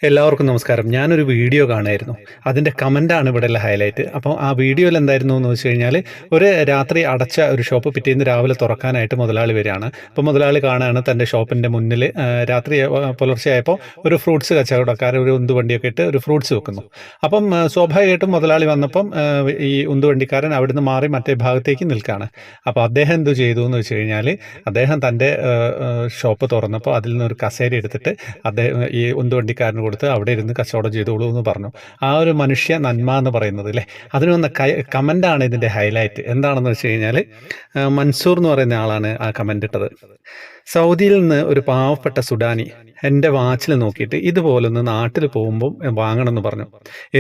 എല്ലാവർക്കും നമസ്കാരം. ഞാനൊരു വീഡിയോ കാണുമായിരുന്നു. അതിൻ്റെ കമൻ്റാണ് ഇവിടെയുള്ള ഹൈലൈറ്റ്. അപ്പോൾ ആ വീഡിയോയിൽ എന്തായിരുന്നു എന്ന് വെച്ച് കഴിഞ്ഞാൽ, ഒരു രാത്രി അടച്ച ഒരു ഷോപ്പ് പിറ്റേന്ന് രാവിലെ തുറക്കാനായിട്ട് മുതലാളി വരികയാണ്. അപ്പോൾ മുതലാളി കാണുകയാണ് തൻ്റെ ഷോപ്പിൻ്റെ മുന്നിൽ രാത്രി പുലർച്ചെയായപ്പോൾ ഒരു ഫ്രൂട്ട്സ് കച്ചവടക്കാർ ഒരു ഉന്തുവണ്ടിയൊക്കെ ഇട്ട് ഒരു ഫ്രൂട്ട്സ് വെക്കുന്നു. അപ്പം സ്വാഭാവികമായിട്ടും മുതലാളി വന്നപ്പം ഈ ഉന്തുവണ്ടിക്കാരൻ അവിടുന്ന് മാറി മറ്റേ ഭാഗത്തേക്ക് നിൽക്കുകയാണ്. അപ്പോൾ അദ്ദേഹം എന്ത് ചെയ്തു എന്ന് വെച്ച് കഴിഞ്ഞാൽ, അദ്ദേഹം തൻ്റെ ഷോപ്പ് തുറന്നപ്പോൾ അതിൽ നിന്നൊരു കസേര എടുത്തിട്ട് അദ്ദേഹം ഈ ഉന്തുവണ്ടിക്കാരന് കൊടുത്ത് അവിടെ ഇരുന്ന് കച്ചവടം ചെയ്തോളൂ എന്ന് പറഞ്ഞു. ആ ഒരു മനുഷ്യ നന്മ എന്ന് പറയുന്നത് അല്ലേ, അതിന് വന്ന കമൻ്റാണ് ഇതിൻ്റെ ഹൈലൈറ്റ്. എന്താണെന്ന് വെച്ച് കഴിഞ്ഞാൽ, മൻസൂർ എന്ന് പറയുന്ന ആളാണ് ആ കമൻ്റ് ഇട്ടത്. സൗദിയിൽ നിന്ന് ഒരു പാവപ്പെട്ട സുഡാനി എൻ്റെ വാച്ചിൽ നോക്കിയിട്ട് ഇതുപോലൊന്ന് നാട്ടിൽ പോകുമ്പോൾ വാങ്ങണമെന്ന് പറഞ്ഞു.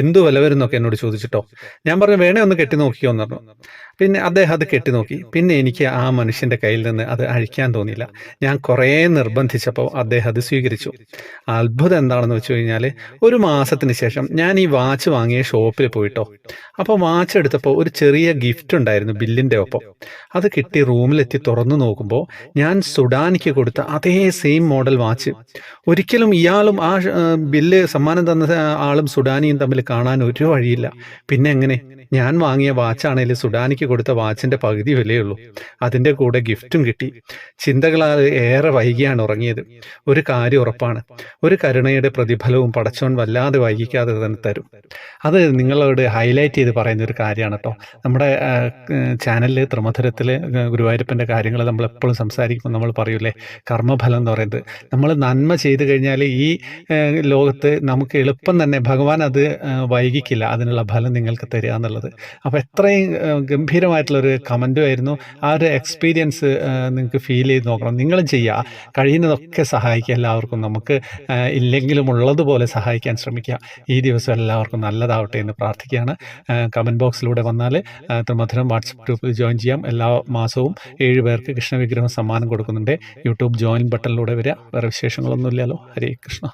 എന്തു വില വരുന്നൊക്കെ എന്നോട് ചോദിച്ചിട്ടോ. ഞാൻ പറഞ്ഞു വേണേ ഒന്ന് കെട്ടി നോക്കിയോ എന്ന് പറഞ്ഞു. പിന്നെ അദ്ദേഹം അത് കെട്ടി നോക്കി. പിന്നെ എനിക്ക് ആ മനുഷ്യൻ്റെ കയ്യിൽ നിന്ന് അത് അഴിക്കാൻ തോന്നിയില്ല. ഞാൻ കുറേ നിർബന്ധിച്ചപ്പോൾ അദ്ദേഹം അത് സ്വീകരിച്ചു. അത്ഭുതം എന്താണെന്ന് വെച്ച് കഴിഞ്ഞാൽ, ഒരു മാസത്തിന് ശേഷം ഞാൻ ഈ വാച്ച് വാങ്ങിയ ഷോപ്പിൽ പോയിട്ടോ. അപ്പോൾ വാച്ച് എടുത്തപ്പോൾ ഒരു ചെറിയ ഗിഫ്റ്റ് ഉണ്ടായിരുന്നു ബില്ലിൻ്റെ ഒപ്പം. അത് കിട്ടി റൂമിലെത്തി തുറന്നു നോക്കുമ്പോൾ ഞാൻ സുഡാനിക്ക് കൊടുത്ത അതേ സെയിം മോഡൽ വാച്ച്. ഒരിക്കലും ഇയാളും ആ ബില്ല് സമ്മാനം തന്ന ആളും സുഡാനിയും തമ്മിൽ കാണാൻ ഒരു വഴിയില്ല. പിന്നെ എങ്ങനെ? ഞാൻ വാങ്ങിയ വാച്ചാണെങ്കിൽ സുഡാനിക്ക് കൊടുത്ത വാച്ചിൻ്റെ പകുതി വിലയുള്ളൂ. അതിൻ്റെ കൂടെ ഗിഫ്റ്റും കിട്ടി. ചിന്തകളാൽ ഏറെ വൈകിയാണ് ഉറങ്ങിയത്. ഒരു കാര്യം ഉറപ്പാണ്, ഒരു കരുണയുടെ പ്രതിഫലവും പടച്ചോൻ വല്ലാതെ വൈകിക്കാതെ തന്നെ തരും. അത് നിങ്ങളോട് ഹൈലൈറ്റ് ചെയ്ത് പറയുന്ന ഒരു കാര്യമാണ് കേട്ടോ. നമ്മുടെ ചാനലിൽ ത്രിമധുരത്തിൽ ഗുരുവായൂരപ്പൻ്റെ കാര്യങ്ങൾ നമ്മൾ എപ്പോഴും സംസാരിക്കുമ്പോൾ നമ്മൾ പറയൂലേ, കർമ്മഫലം എന്ന് പറയുന്നത്. നമ്മൾ നന്മ ചെയ്തു കഴിഞ്ഞാൽ ഈ ലോകത്ത് നമുക്ക് എളുപ്പം തന്നെ ഭഗവാൻ അത് വൈകിക്കില്ല അതിനുള്ള ഫലം നിങ്ങൾക്ക് തരിക എന്നുള്ളത്. അപ്പോൾ എത്രയും ഗംഭീരമായിട്ടുള്ളൊരു കമൻറ്റും ആയിരുന്നു. ആ ഒരു എക്സ്പീരിയൻസ് നിങ്ങൾക്ക് ഫീൽ ചെയ്ത് നോക്കണം. നിങ്ങളും ചെയ്യുക, കഴിയുന്നതൊക്കെ സഹായിക്കുക എല്ലാവർക്കും. നമുക്ക് ഇല്ലെങ്കിലും ഉള്ളതുപോലെ സഹായിക്കാൻ ശ്രമിക്കുക. ഈ ദിവസം എല്ലാവർക്കും നല്ലതാവട്ടെ എന്ന് പ്രാർത്ഥിക്കുകയാണ്. കമൻറ്റ് ബോക്സിലൂടെ വന്നാൽ ത്രിമധുരം വാട്സപ്പ് ഗ്രൂപ്പിൽ ജോയിൻ ചെയ്യാം. എല്ലാ മാസവും 7 പേർക്ക് കൃഷ്ണവിഗ്രഹം സമ്മാനം കൊടുക്കുന്നുണ്ട്. യൂട്യൂബ് ജോയിൻ ബട്ടണിലൂടെ വരിക. വേറെ വിശേഷങ്ങളൊന്നുമില്ലല്ലോ. ഹരേ കൃഷ്ണ.